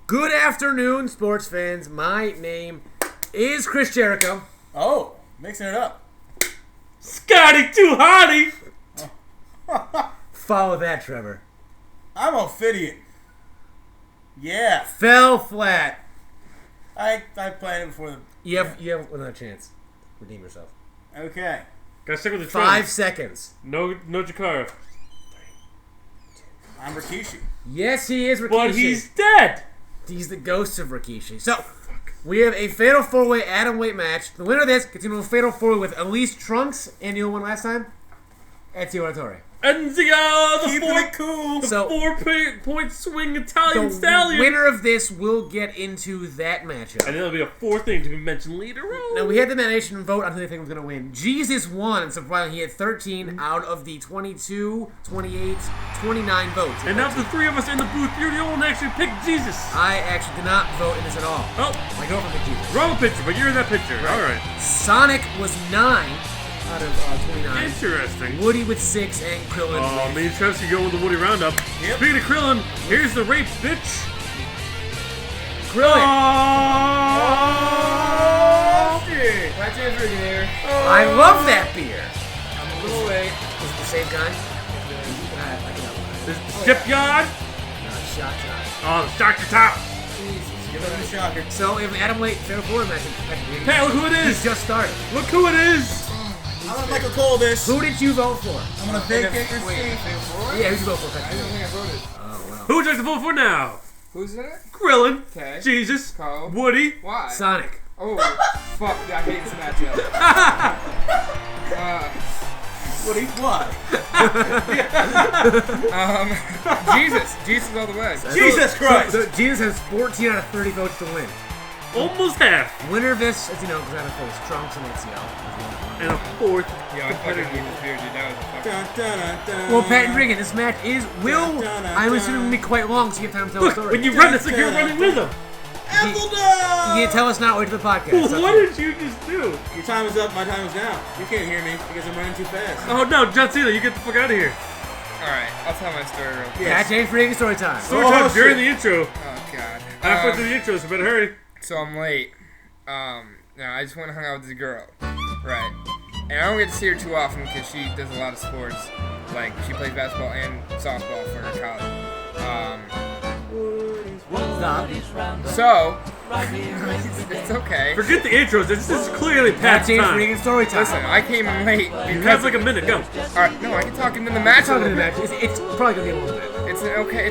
Good afternoon, sports fans. My name is Chris Jericho. Oh, mixing it up. Scotty too hotty. Follow that, Trevor. I'm Ophidian. Yeah. Fell flat. I played it before the... You have another chance. Redeem yourself. Okay. Gotta stick with the trend. 5 seconds. No Jakara. I'm Rikishi. Yes, he is Rikishi. But he's dead. He's the ghost of Rikishi. So, we have a Fatal 4-Way Atomweight match. The winner of this gets into a Fatal 4-Way with Elise Trunks. And you know what won last time? Ezio Auditore. Ezio, the Keeping it cool. So, 4-point swing Italian the stallion. winner of this will get into that matchup. And there'll be a fourth thing to be mentioned later on. Now, we had the nation vote on who they think was going to win. Jesus won, and surprisingly, he had 13 out of the 22, 28, 29 votes. And now the three of us in the booth, you're the only one that actually picked Jesus. I actually did not vote in this at all. Oh, My girlfriend picked Jesus. wrong picture, but you're in that picture. Right. All right. Sonic was 9 out of 29. Interesting. Woody with 6, and Krillin Oh, with... me and Travis can go with the Woody Roundup. Yep. Speaking of Krillin, here's the rape bitch. Krillin! Oh, shit. That's it here. I love that beer. I'm a little late. Is it the same kind? This is the shipyard. Shot. Oh, the Dr. Top. Give it a shocker. So, if Adam Wait, Fatal 4 match, Hey, look who it he's is. just started. Look who it is. I'm gonna Michael Cole this. Who did you vote for? I'm gonna vacate your seat. Yeah, who'd you vote for? I don't think I voted. Oh, wow. Who would you like to vote for now? Who's in it? Krillin, Okay. Jesus, Cole. Woody. Why? Sonic. Oh, fuck. I hate this matchup. What? Jesus. Jesus all the way. Jesus Christ. So Jesus has 14 out of 30 votes to win. Almost half. Winner of this, as you know, because I have a face, Trunks and Ezio. And a fourth. Yo, I fucking hate this beer, dude. That was a fucking... Dun, dun, dun, dun. Well, Pat and Drinking, this match I'm assuming will be quite long, so you have time to tell a Look, story. when you run, it's like you're running with him. Apple You dog! can't tell us now, wait to the podcast. What did you just do? Your time is up, my time is now. You can't hear me because I'm running too fast. Oh no, John Cena, you get the fuck out of here. Alright, I'll tell my story real quick. Pat James Drinking story time. Story Oh, time during shit. the intro. Oh, God. Halfway through the intro, so better hurry. So I'm late. Now I just went and hung out with this girl. Right. And I don't get to see her too often because she does a lot of sports. Like, she plays basketball and softball for her college. Stop. So, it's okay. Forget the intros, this is clearly Pat Pat's James time. Drinking story time. Listen, I came in late You because... have like a minute, go. Alright, no, I can talk into the match a Talking to little the bit. match, it's probably gonna be a little bit. It's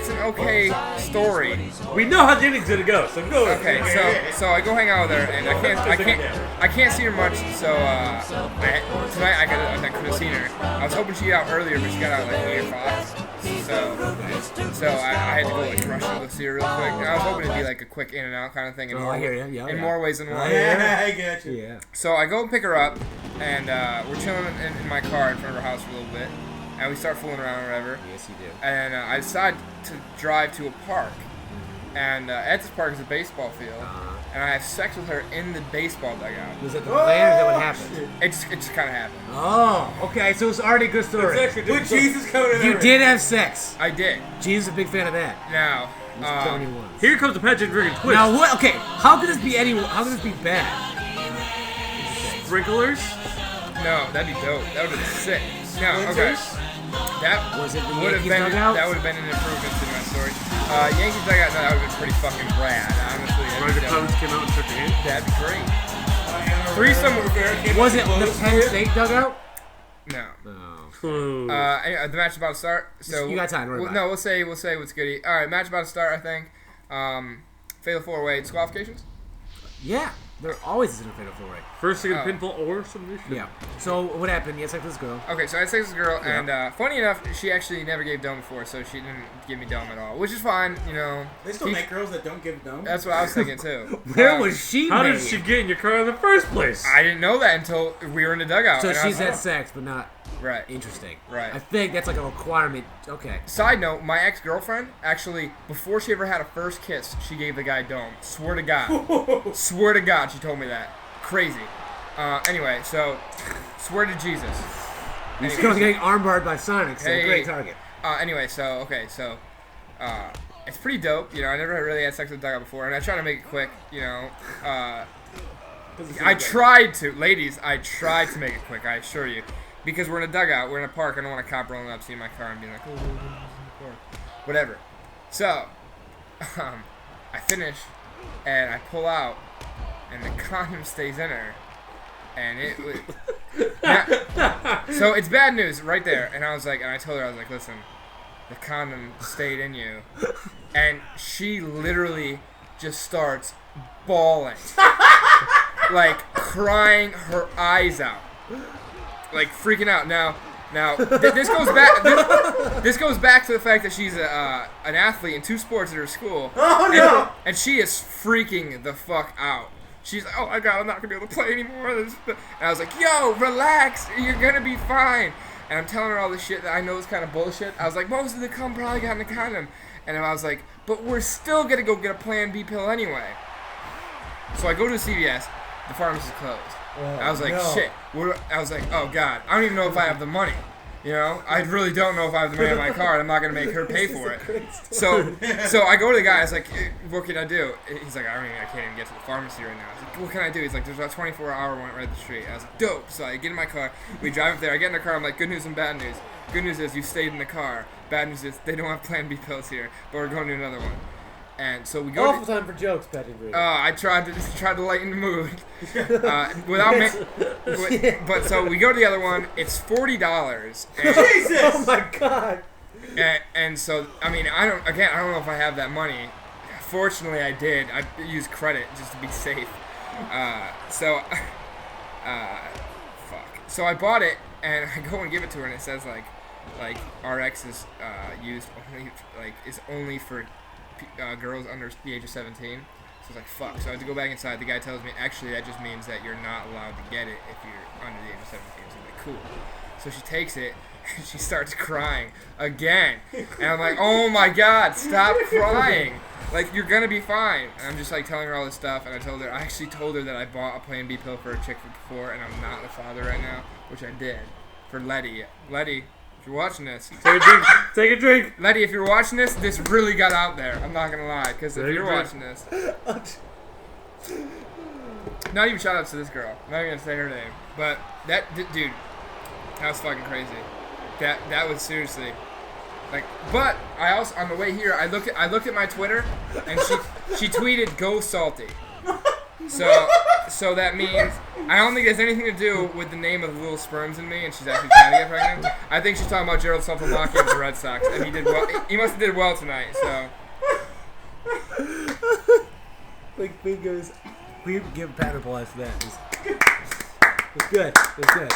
an okay story. We know how the inning's gonna go, so go. Okay, so I go hang out with her, and I can't see her much. So tonight I could have seen her. I was hoping she'd get out earlier, but she got out at like 8 o'clock. So I had to go like rush to go see her real quick. And I was hoping it'd be like a quick in and out kind of thing. In Oh, more, I hear ya. Yeah, in yeah. more ways than one. Yeah, I get you. Yeah. So I go pick her up, and we're chilling in my car in front of her house for a little bit, and we start fooling around or whatever. Yes, you do. And I decide to drive to a park. And at this park is a baseball field. And I have sex with her in the baseball dugout. Was that the plan or is that what happened? It just kind of happened. Oh, okay, so it's already a good story. With Jesus coming in You there. did have sex. I did. Jesus is a big fan of that. Now, He's 71. Here comes the Pat James Drinking twist. Now what? Okay, how could this be how could this be bad? Sprinklers. no, that'd be dope. That would have been sick. No, okay. That Was it the would have Yankees been dugout? that would have been an improvement to my story. Yankees dugout, no, that would have been pretty fucking rad. Honestly, Roger Clemens came out and took the hand. that'd be great. Threesome. Was it the Penn State dugout? No. Oh. Anyway, the match is about to start. So You got time, don't worry about No, we'll say what's goody. All right, match about to start. I think. Fatal 4-way disqualifications. Yeah, there always is a fatal 4-way. First to get a pinfall or submission. Yeah. So what happened? Yes, like this girl. Okay, so I had sex with this girl, and funny enough, she actually never gave dome before, so she didn't give me dome at all, which is fine, you know. They still make girls that don't give dome. That's what I was thinking too. Where was she? How made? did she get in your car in the first place? I didn't know that until we were in the dugout. So and I she's was had sex, but not right. interesting. Right. I think that's like a requirement. Okay. Side note: my ex-girlfriend actually, before she ever had a first kiss, she gave the guy dome. Swear to God. Swear to God, she told me that. Crazy. Anyway, so swear to Jesus. This girl's getting armbarred by Sonic, so Hey. great target. Anyway, so it's pretty dope. You know, I never really had sex with a dugout before, and I try to make it quick. You know, I tried to, ladies. I tried to make it quick. I assure you, because we're in a dugout, we're in a park. I don't want a cop rolling up, seeing my car, and being like, "Oh, whatever." So, I finish, and I pull out, and the condom stays in her, and it was. So it's bad news right there, and I told her, I was like, listen, the condom stayed in you, and she literally just starts bawling, like crying her eyes out, like freaking out. Now, this goes back. This goes back to the fact that she's an athlete in 2 sports at her school. Oh no! And she is freaking the fuck out. She's like, oh my god, I'm not gonna be able to play anymore. And I was like, yo, relax, you're gonna be fine. And I'm telling her all this shit that I know is kind of bullshit. I was like, most of the cum probably got in the condom. And I was like, but we're still gonna go get a Plan B pill anyway. So I go to CVS, the pharmacy's closed. I was like, shit. I was like, oh god, I don't even know if I have the money. You know, I really don't know if I have the money on my card. I'm not gonna make her pay for it. So I go to the guy. I was like, what can I do? He's like, I can't even get to the pharmacy right now. I was like, what can I do? He's like, there's a 24-hour one right up the street. I was like, dope. So I get in my car. We drive up there. I get in the car. I'm like, good news and bad news. Good news is you stayed in the car. Bad news is they don't have Plan B pills here, but we're going to another one. And so we go. Awful time for jokes, Packard. I tried to lighten the mood, but so we go to the other one. It's $40. Jesus! Oh my god! And so I mean I don't know if I have that money. Fortunately, I did. I used credit just to be safe. Fuck. So I bought it and I go and give it to her and it says like RX is used only is only for girls under the age of 17. So I was like, fuck. So I had to go back inside. The guy tells me, actually, that just means that you're not allowed to get it if you're under the age of 17. So I'm like, cool. So she takes it, and she starts crying again. And I'm like, oh my god, stop crying. Like, you're going to be fine. And I'm just, like, telling her all this stuff. And I actually told her that I bought a Plan B pill for a chick before, and I'm not the father right now, which I did. For Letty. Letty. If you're watching this, take a drink. Take a drink. Letty, if you're watching this really got out there. I'm not gonna lie, because if you're watching this, not even shout outs to this girl. I'm not even gonna say her name, but dude, that was fucking crazy. That was seriously, like. But I also on the way here, I looked at my Twitter, and she tweeted "Go Salty." So that means I don't think it has anything to do with the name of the little sperms in me, and she's actually trying to get pregnant. I think she's talking about Gerald Saltimbanqui of the Red Sox, and he did well. He must have did well tonight. So, Like fingers, we give Pat applause for that. It's good. It's good.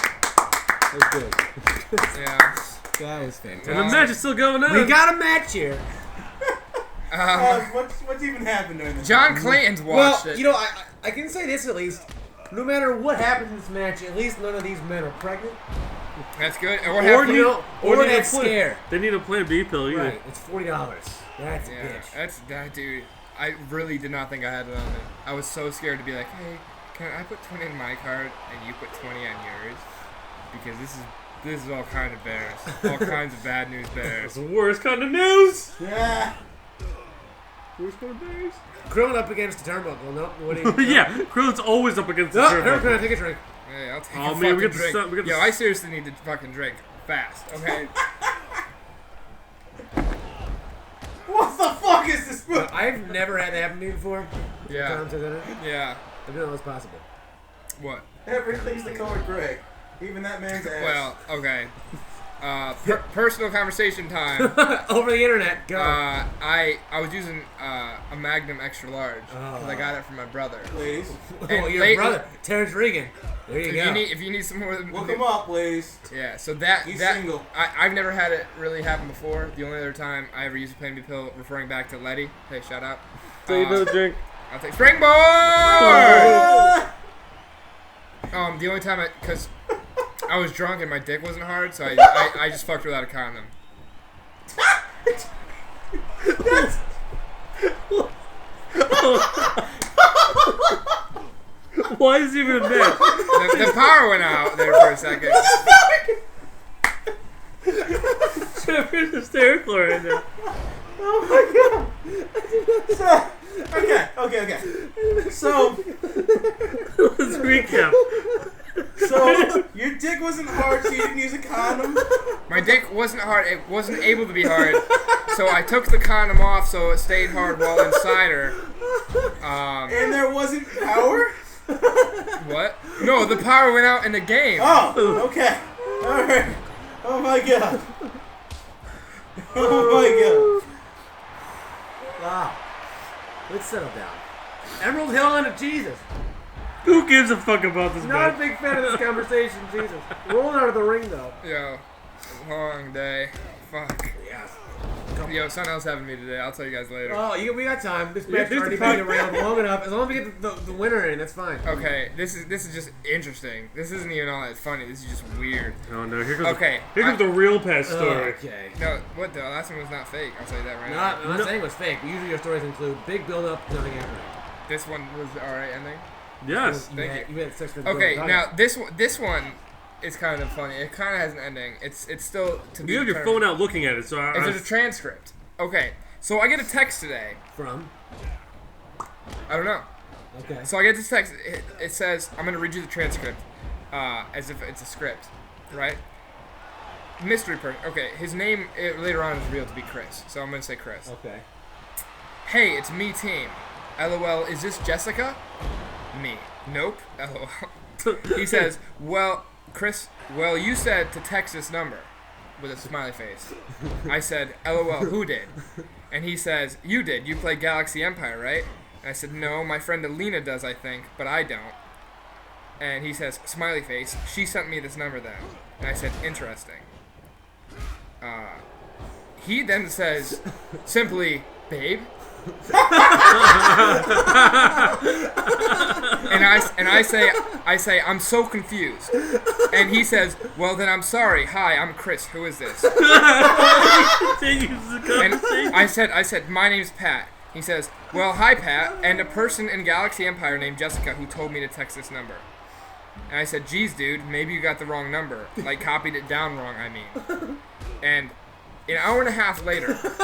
It's good. yeah. That was fantastic. And the match is still going on. We got a match here. What's even happened during this? John Clayton's watched Well, it. you know, I can say this at least. No matter what happens in this match, at least none of these men are pregnant. That's good. Or need they're a scared. They need a Plan B pill either. Right, it's $40. That's a Yeah, bitch. that's that dude. I really did not think I had it on me. I was so scared to be like, hey, can I put 20 in my card and you put 20 on yours? Because this is all kind of bears. All kinds of bad news It's bears. the worst kind of news. Yeah. Worst kind of bears. Krillin up against the turnbuckle. No, what do you? Yeah, Krillin's always up against the No, turnbuckle. can I take a drink? Hey, I'll take Oh, a man, fucking we got drink. to stop. Yo, I seriously need to fucking drink fast. Okay. What the fuck is this? I've never had that happen to me before. Yeah. Times I've done it. Yeah. I didn't know it was possible. What? Everything's the color gray. Even that man's ass. Well, okay. Personal conversation time. Over the internet. Go. I was using a Magnum extra large because I got it from my brother. Ladies, Oh, your late- brother, Terrence Regan. There you go. If you need some more, look him up, ladies. Yeah. So He's that single. I've never had it really happen before. The only other time I ever used a Plan B pill, referring back to Letty. Hey, shout out. Take another drink. I'll take Springboard. The only time because I was drunk and my dick wasn't hard, so I just fucked without a condom. Why is he even a match? The power went out there for a second. Trevor's hysterical right now. Oh my god. Okay. So Let's recap. So your dick wasn't hard, so you didn't use a condom. My dick wasn't hard. It wasn't able to be hard. So I took the condom off so it stayed hard while inside her. And there wasn't power? What? No, the power went out in the game. Oh, okay. Alright. Oh my god. Oh my god. Wow. Let's settle down. Emerald Hill and a Jesus. Who gives a fuck about this Not a match? big fan of this conversation, Jesus. Rolling out of the ring, though. Yo, long day. Fuck. Yes. Yo, something else happened to me today. I'll tell you guys later. Oh, we got time. This Yeah, match there's already the been fact- around long enough. As long as we get the winner in, that's fine. Okay, this is just interesting. This isn't even all that funny. This is just weird. Oh no, here comes Okay, here comes the real past story. Okay. No, what the last one was not fake. I'll tell you that right I'm now. not saying it was fake. Usually your stories include big build-up, nothing happening. This one was alright ending. Yes. Thank You had sex with the Okay, build-up. now this one is kind of funny. It kind of has an ending. It's still to be You have your determined. phone out looking at it, so It's a transcript. Okay, so I get a text today. From? I don't know. Okay. So I get this text. It says, I'm going to read you the transcript as if it's a script, right? Mystery person. Okay, his name later on is revealed to be Chris. So I'm going to say Chris. Okay. Hey, it's me, team. LOL, is this Jessica? Me. Nope. LOL. He says, well, Chris, well, you said to text this number with a smiley face. I said, LOL, who did? And he says, you did. You play Galaxy Empire, right? And I said, no, my friend Alina does, I think, but I don't. And he says, smiley face, she sent me this number then. And I said, interesting. He then says, simply, babe. and I say, I'm so confused. And he says, well then I'm sorry. Hi, I'm Chris. Who is this? And I said, my name's Pat. He says, well, hi Pat, and a person in Galaxy Empire named Jessica who told me to text this number. And I said, geez, dude, maybe you got the wrong number. Like, copied it down wrong, I mean. And an hour and a half later, it's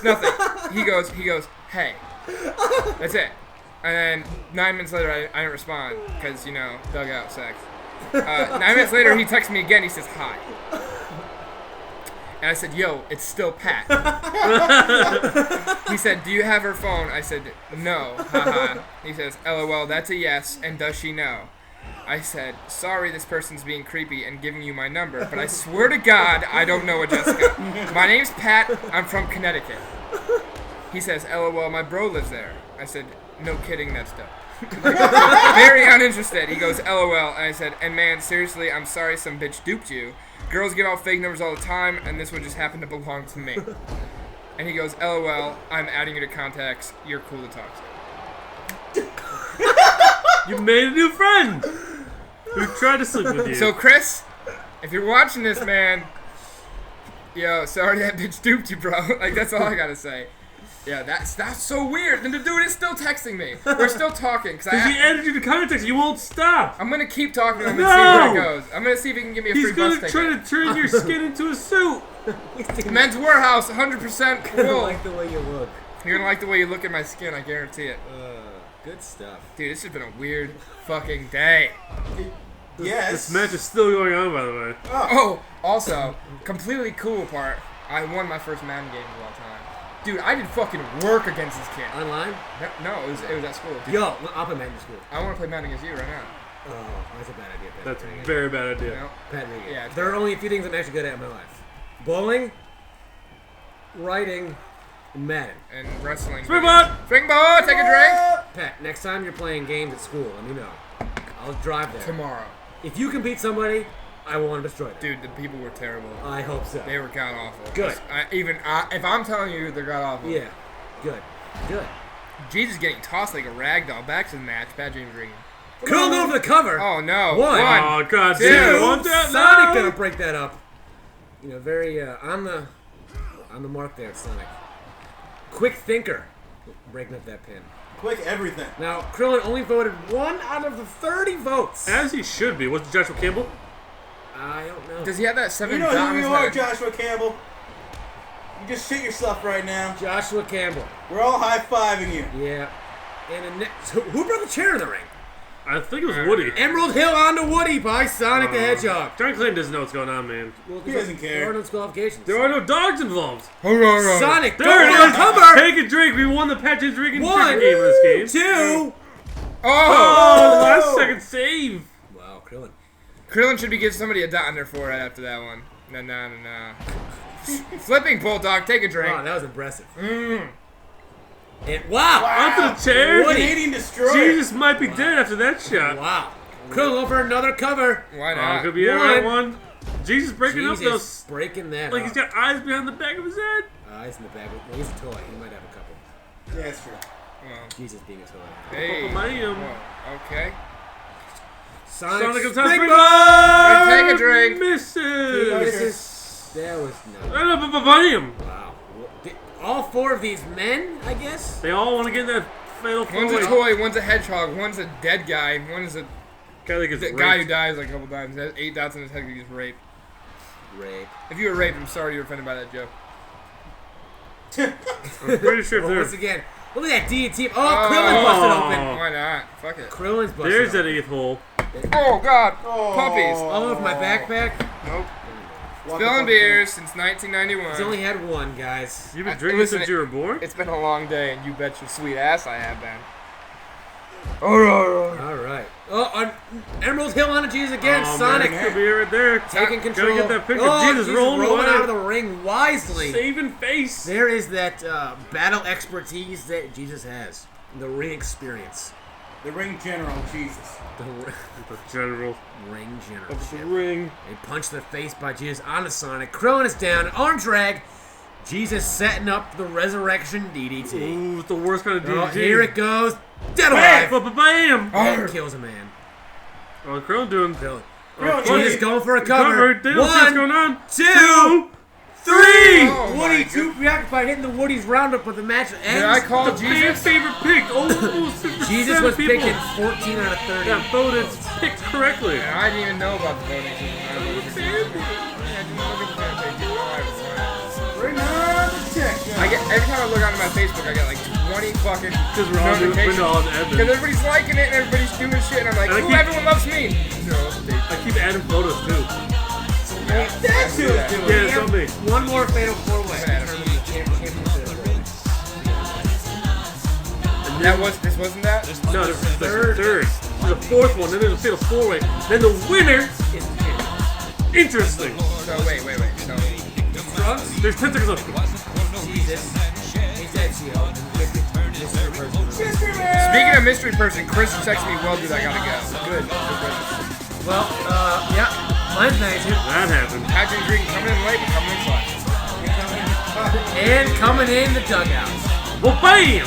nothing. He goes, hey. That's it. And then 9 minutes later, I didn't respond because, dugout sex. 9 minutes later, he texts me again. He says, hi. And I said, yo, it's still Pat. He said, do you have her phone? I said, no. Haha. He says, LOL, that's a yes. And does she know? I said, sorry this person's being creepy and giving you my number, but I swear to God, I don't know a Jessica. My name's Pat. I'm from Connecticut. He says, LOL, my bro lives there. I said, no kidding, that's dope. Very uninterested. He goes, LOL. And I said, and man, seriously, I'm sorry some bitch duped you. Girls give out fake numbers all the time, and this one just happened to belong to me. And he goes, LOL, I'm adding you to contacts. You're cool to talk to. You made a new friend. Who tried to sleep with you? So, Chris, if you're watching this, man, yo, sorry that bitch duped you, bro. Like, that's all I gotta say. Yeah, that's so weird. And the dude is still texting me. We're still talking. Because he added you to context, you won't stop. I'm gonna keep talking to him and see where it goes. I'm gonna see if he can give me a free He's bus gonna ticket. try to turn your skin into a suit. Men's Warehouse, 100% I wool. like the way you look. You're gonna like the way you look at my skin, I guarantee it. Good stuff. Dude, this has been a weird fucking day. Yes. This match is still going on, by the way. Oh, also, completely cool part, I won my first Madden game of all time. Dude, I did fucking work against this kid. Online? No, it was at school. Dude, Yo, I'll play Madden school. I want to play Madden against you right now. Oh, that's a bad idea. Pat. That's a very bad You idea. know? Pat Megan. Yeah, it's There are bad. only a few things I'm actually good at in my life. Bowling, writing, and Madden. And wrestling. Springboard! Springboard, take a drink. Pat, next time you're playing games at school, let me know. I'll drive there. Tomorrow. If you can beat somebody, I will want to destroy them. Dude, the people were terrible. I hope so. They were god awful. Good. If I'm telling you they're god awful. Yeah. Good. Good. Jesus getting tossed like a rag doll. Back to the match. Bad dream dream. Krillin going for the cover. Oh no. One. Oh, god Two. damn. One down. Sonic No. gonna break that up. Very on the mark there, Sonic. Quick thinker, breaking up that pin. Quick everything. Now Krillin only voted 1 out of the 30 votes. As he should be. What's Joshua Campbell? I don't know. Does he have that 7 You know dot who on his you are, head? Joshua Campbell. You just shit yourself right now. Joshua Campbell. We're all high-fiving you. Yeah. And who brought the chair in the ring? I think it was Woody. Emerald Hill onto Woody by Sonic the Hedgehog. John Clayton doesn't know what's going on, man. Well, He doesn't There are care. no disqualifications. There are no dogs involved. Sonic, There go it for is. the cover. Take a drink. We won the Packard drinking One, game in this game. 2. Oh, last second save. Wow, Krillin. Krillin should be giving somebody a dot on their forehead after that one. No. Flipping Bulldog, take a drink. Wow, that was impressive. And wow. Onto the chair. Woody. Canadian Destroyer. Jesus might be dead after that shot. Wow. Krillin going for another cover. Why Oh, not? could be it right one. Jesus breaking up Jesus, those. breaking that Like up. he's got eyes behind the back of his head. Eyes in the bag. Well, he's a toy. He might have a couple. Yeah, that's true. Well, Jesus being a toy. hey. Bam. Whoa, okay. Sonic Sonic comes out. Springboard! Take a drink. Misses. That was no. Bam. Wow. All 4 of these men, I guess? They all want to get in that fatal One's a four-way. toy, one's a hedgehog, one's a dead guy, and one is a Guy that gets guy who raped. dies like a couple times. Has 8 dots on his head because he gets raped. Rape. If you were raped, I'm sorry you're offended by that joke. I'm pretty sure Oh, if once there's, again, look at that DT. Oh, Krillin's busted open. Why not? Fuck it. Krillin's busted there's open. that 8th hole. Oh God, Oh. puppies. Oh, with my backpack? Nope. Walk Spilling up beers since He's 1991. only had one, guys. You've been I- drinking listen, since you were born? It's been a long day, and you bet your sweet ass I have been. All right. Oh, Emerald Hill on Jesus again. Oh, Sonic man, could be right there. taking Gotta control. get that picture. Oh, Jesus, rolling away. out of the ring wisely. Saving face. There is that battle expertise that Jesus has. The ring experience. The ring general, Jesus. The The general ring of the generalship. ring. A punch to the face by Jesus onto Sonic. Krillin is down. Arm drag. Jesus setting up the resurrection DDT. Ooh, it's the worst kind of DDT. Oh, here it goes. Dead alive. Bam! That kills a man. Oh, Krillin doing. Krillin. Krillin, Jesus Woody. going for a cover. They don't see what's going on. 2, 3. Oh, my Woody God. too preoccupied hitting the Woody's roundup with the match ends. Did I call The Jesus? favorite pick. Almost 50% Jesus was of people picking 14 out of 30. that voted picked correctly. And I didn't even know about the voting system. I didn't look at the fan page. You know I was- Bring on the tech. I get every time I look onto my Facebook, I get like 20 fucking Because we're all doing notifications. all in Because Evan. everybody's liking it and everybody's doing shit, and I'm like, And I ooh, keep- everyone loves me. No, they I keep adding photos too. That's who it's doing. Yeah, it's on me. One more fatal 4-way. This wasn't that? No, this is the third. There's a 4th one, then there's a fatal 4-way. Then the winner is interesting. So wait. So Drugs? There's 10 seconds left. Jesus. He's Ezio. speaking of mystery person, Chris texted me, well, dude, I gotta go. Good. Well, yeah. Mine's nice here. That happened. Packard drinking coming in late, but coming in clutch. And coming in the dugout. Well, bam!